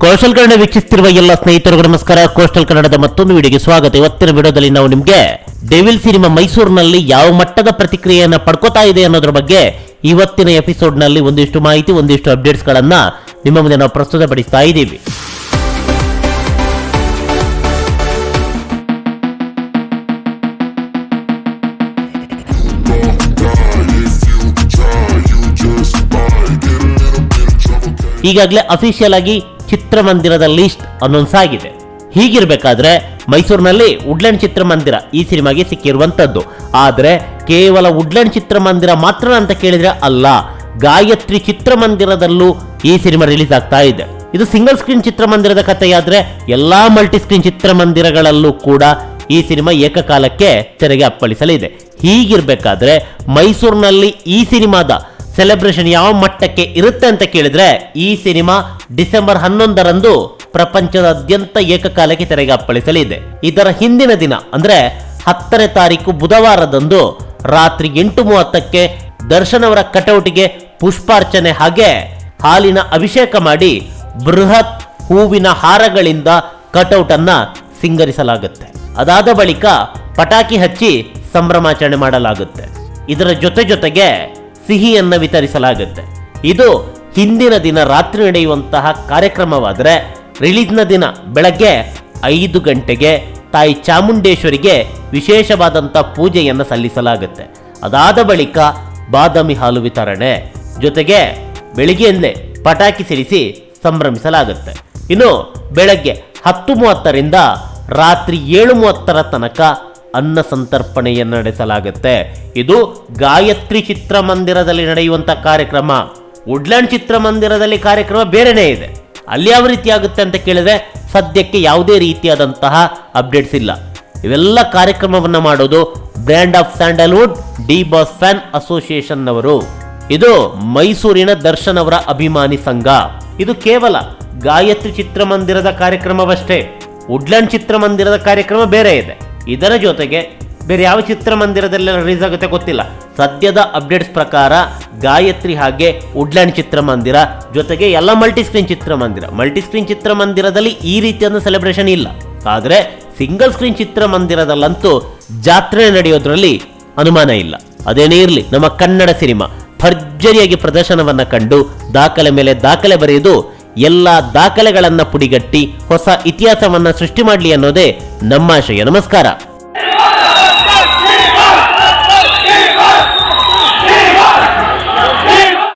Coastal Kannada ವೀಕ್ಷಿಸುತ್ತಿರುವ ಎಲ್ಲ ಸ್ನೇಹಿತರಿಗೂ ನಮಸ್ಕಾರ. ಕೋಸ್ಟಲ್ ಕನ್ನಡದ ಮತ್ತೊಂದು ವಿಡಿಯೋಗೆ ಸ್ವಾಗತ. ಇವತ್ತಿನ ವಿಡಿಯೋದಲ್ಲಿ ನಾವು ನಿಮಗೆ ಡೆವಿಲ್ ಸಿನಿಮಾ ಮೈಸೂರಿನಲ್ಲಿ ಯಾವ ಮಟ್ಟದ ಪ್ರತಿಕ್ರಿಯೆಯನ್ನು ಪಡ್ಕೋತಾ ಇದೆ ಅನ್ನೋದ್ರ ಬಗ್ಗೆ ಇವತ್ತಿನ ಎಪಿಸೋಡ್ ನಲ್ಲಿ ಒಂದಿಷ್ಟು ಮಾಹಿತಿ, ಒಂದಿಷ್ಟು ಅಪ್ಡೇಟ್ಸ್ ಗಳನ್ನ ನಿಮ್ಮ ಮುಂದೆ ನಾವು ಪ್ರಸ್ತುತಪಡಿಸ್ತಾ ಇದ್ದೀವಿ. ಈಗಾಗಲೇ ಅಫಿಷಿಯಲ್ ಆಗಿ ಚಿತ್ರಮಂದಿರದ ಲಿಸ್ಟ್ ಅನೌನ್ಸ್ ಆಗಿದೆ. ಹೀಗಿರ್ಬೇಕಾದ್ರೆ ಮೈಸೂರಿನಲ್ಲಿ ವುಡ್ಲ್ಯಾಂಡ್ ಚಿತ್ರಮಂದಿರ ಈ ಸಿನಿಮಾಗೆ ಸಿಕ್ಕಿರುವಂತದ್ದು. ಆದ್ರೆ ಕೇವಲ ವುಡ್ಲ್ಯಾಂಡ್ ಚಿತ್ರಮಂದಿರ ಮಾತ್ರ ಅಂತ ಕೇಳಿದ್ರೆ ಅಲ್ಲ, ಗಾಯತ್ರಿ ಚಿತ್ರಮಂದಿರದಲ್ಲೂ ಈ ಸಿನಿಮಾ ರಿಲೀಸ್ ಆಗ್ತಾ ಇದೆ. ಇದು ಸಿಂಗಲ್ ಸ್ಕ್ರೀನ್ ಚಿತ್ರಮಂದಿರದ ಕಥೆಯಾದ್ರೆ ಎಲ್ಲಾ ಮಲ್ಟಿ ಸ್ಕ್ರೀನ್ ಚಿತ್ರಮಂದಿರಗಳಲ್ಲೂ ಕೂಡ ಈ ಸಿನಿಮಾ ಏಕಕಾಲಕ್ಕೆ ತೆರೆಗೆ ಅಪ್ಪಳಿಸಲಿದೆ. ಹೀಗಿರ್ಬೇಕಾದ್ರೆ ಮೈಸೂರಿನಲ್ಲಿ ಈ ಸಿನಿಮಾದ ಸೆಲೆಬ್ರೇಷನ್ ಯಾವ ಮಟ್ಟಕ್ಕೆ ಇರುತ್ತೆ ಅಂತ ಕೇಳಿದ್ರೆ, ಈ ಸಿನಿಮಾ ಡಿಸೆಂಬರ್ 11ರಂದು ಪ್ರಪಂಚದಾದ್ಯಂತ ಏಕಕಾಲಕ್ಕೆ ತೆರೆಗೆ ಅಪ್ಪಳಿಸಲಿದೆ. ಇದರ ಹಿಂದಿನ ದಿನ ಅಂದ್ರೆ 10ನೇ ತಾರೀಕು ಬುಧವಾರದಂದು ರಾತ್ರಿ 8:30ಕ್ಕೆ ದರ್ಶನ್ ಅವರ ಕಟೌಟಿಗೆ ಪುಷ್ಪಾರ್ಚನೆ ಹಾಗೆ ಹಾಲಿನ ಅಭಿಷೇಕ ಮಾಡಿ ಬೃಹತ್ ಹೂವಿನ ಹಾರಗಳಿಂದ ಕಟೌಟ್ ಅನ್ನ ಸಿಂಗರಿಸಲಾಗುತ್ತೆ. ಅದಾದ ಬಳಿಕ ಪಟಾಕಿ ಹಚ್ಚಿ ಸಂಭ್ರಮಾಚರಣೆ ಮಾಡಲಾಗುತ್ತೆ. ಇದರ ಜೊತೆಗೆ ಸಿಹಿಯನ್ನು ವಿತರಿಸಲಾಗುತ್ತೆ. ಇದು ಹಿಂದಿನ ದಿನ ರಾತ್ರಿ ನಡೆಯುವಂತಹ ಕಾರ್ಯಕ್ರಮವಾದರೆ, ರಿಲೀಸ್ನ ದಿನ ಬೆಳಗ್ಗೆ 5 ಗಂಟೆಗೆ ತಾಯಿ ಚಾಮುಂಡೇಶ್ವರಿಗೆ ವಿಶೇಷವಾದಂತಹ ಪೂಜೆಯನ್ನು ಸಲ್ಲಿಸಲಾಗುತ್ತೆ. ಅದಾದ ಬಳಿಕ ಬಾದಾಮಿ ಹಾಲು ವಿತರಣೆ ಜೊತೆಗೆ ಬೆಳಿಗ್ಗೆಯಲ್ಲೇ ಪಟಾಕಿ ಸಿಡಿಸಿ ಸಂಭ್ರಮಿಸಲಾಗುತ್ತೆ. ಇನ್ನು ಬೆಳಗ್ಗೆ 10:30ರಿಂದ ರಾತ್ರಿ 7:30ರ ತನಕ ಅನ್ನ ಸಂತರ್ಪಣೆಯನ್ನು ನಡೆಸಲಾಗುತ್ತೆ. ಇದು ಗಾಯತ್ರಿ ಚಿತ್ರಮಂದಿರದಲ್ಲಿ ನಡೆಯುವಂತ ಕಾರ್ಯಕ್ರಮ. ವುಡ್ಲ್ಯಾಂಡ್ ಚಿತ್ರಮಂದಿರದಲ್ಲಿ ಕಾರ್ಯಕ್ರಮ ಬೇರೆನೇ ಇದೆ. ಅಲ್ಲಿ ಯಾವ ರೀತಿ ಆಗುತ್ತೆ ಅಂತ ಕೇಳಿದ್ರೆ ಸದ್ಯಕ್ಕೆ ಯಾವುದೇ ರೀತಿಯಾದಂತಹ ಅಪ್ಡೇಟ್ಸ್ ಇಲ್ಲ. ಇವೆಲ್ಲ ಕಾರ್ಯಕ್ರಮವನ್ನ ಮಾಡೋದು brand of Sandalwood D boss fan association ಅವರು. ಇದು ಮೈಸೂರಿನ ದರ್ಶನ್ ಅವರ ಅಭಿಮಾನಿ ಸಂಘ. ಇದು ಕೇವಲ ಗಾಯತ್ರಿ ಚಿತ್ರಮಂದಿರದ ಕಾರ್ಯಕ್ರಮವಷ್ಟೇ. ವುಡ್ಲ್ಯಾಂಡ್ ಚಿತ್ರಮಂದಿರದ ಕಾರ್ಯಕ್ರಮ ಬೇರೆ ಇದೆ. ಇದರ ಜೊತೆಗೆ ಬೇರೆ ಯಾವ ಚಿತ್ರಮಂದಿರದಲ್ಲಿ ರಿಲೀಸ್ ಆಗುತ್ತೆ ಗೊತ್ತಿಲ್ಲ. ಸದ್ಯದ ಅಪ್ಡೇಟ್ಸ್ ಪ್ರಕಾರ ಗಾಯತ್ರಿ ಹಾಗೆ ವುಡ್ಲ್ಯಾಂಡ್ ಚಿತ್ರಮಂದಿರ ಜೊತೆಗೆ ಎಲ್ಲ ಮಲ್ಟಿ ಸ್ಕ್ರೀನ್ ಚಿತ್ರಮಂದಿರದಲ್ಲಿ ಈ ರೀತಿಯಾದ ಸೆಲೆಬ್ರೇಷನ್ ಇಲ್ಲ. ಆದರೆ ಸಿಂಗಲ್ ಸ್ಕ್ರೀನ್ ಚಿತ್ರಮಂದಿರದಲ್ಲಂತೂ ಜಾತ್ರೆ ನಡೆಯೋದ್ರಲ್ಲಿ ಅನುಮಾನ ಇಲ್ಲ. ಅದೇನೇ ಇರಲಿ, ನಮ್ಮ ಕನ್ನಡ ಸಿನಿಮಾ ಭರ್ಜರಿಯಾಗಿ ಪ್ರದರ್ಶನವನ್ನ ಕಂಡು ದಾಖಲೆ ಮೇಲೆ ದಾಖಲೆ ಬರೆಯುವುದು, ಎಲ್ಲ ದಾಖಲೆಗಳನ್ನ ಪುಡಿಗಟ್ಟಿ ಹೊಸ ಇತಿಹಾಸವನ್ನ ಸೃಷ್ಟಿ ಮಾಡಲಿ ಅನ್ನೋದೇ ನಮ್ಮ ಆಶಯ. ನಮಸ್ಕಾರ.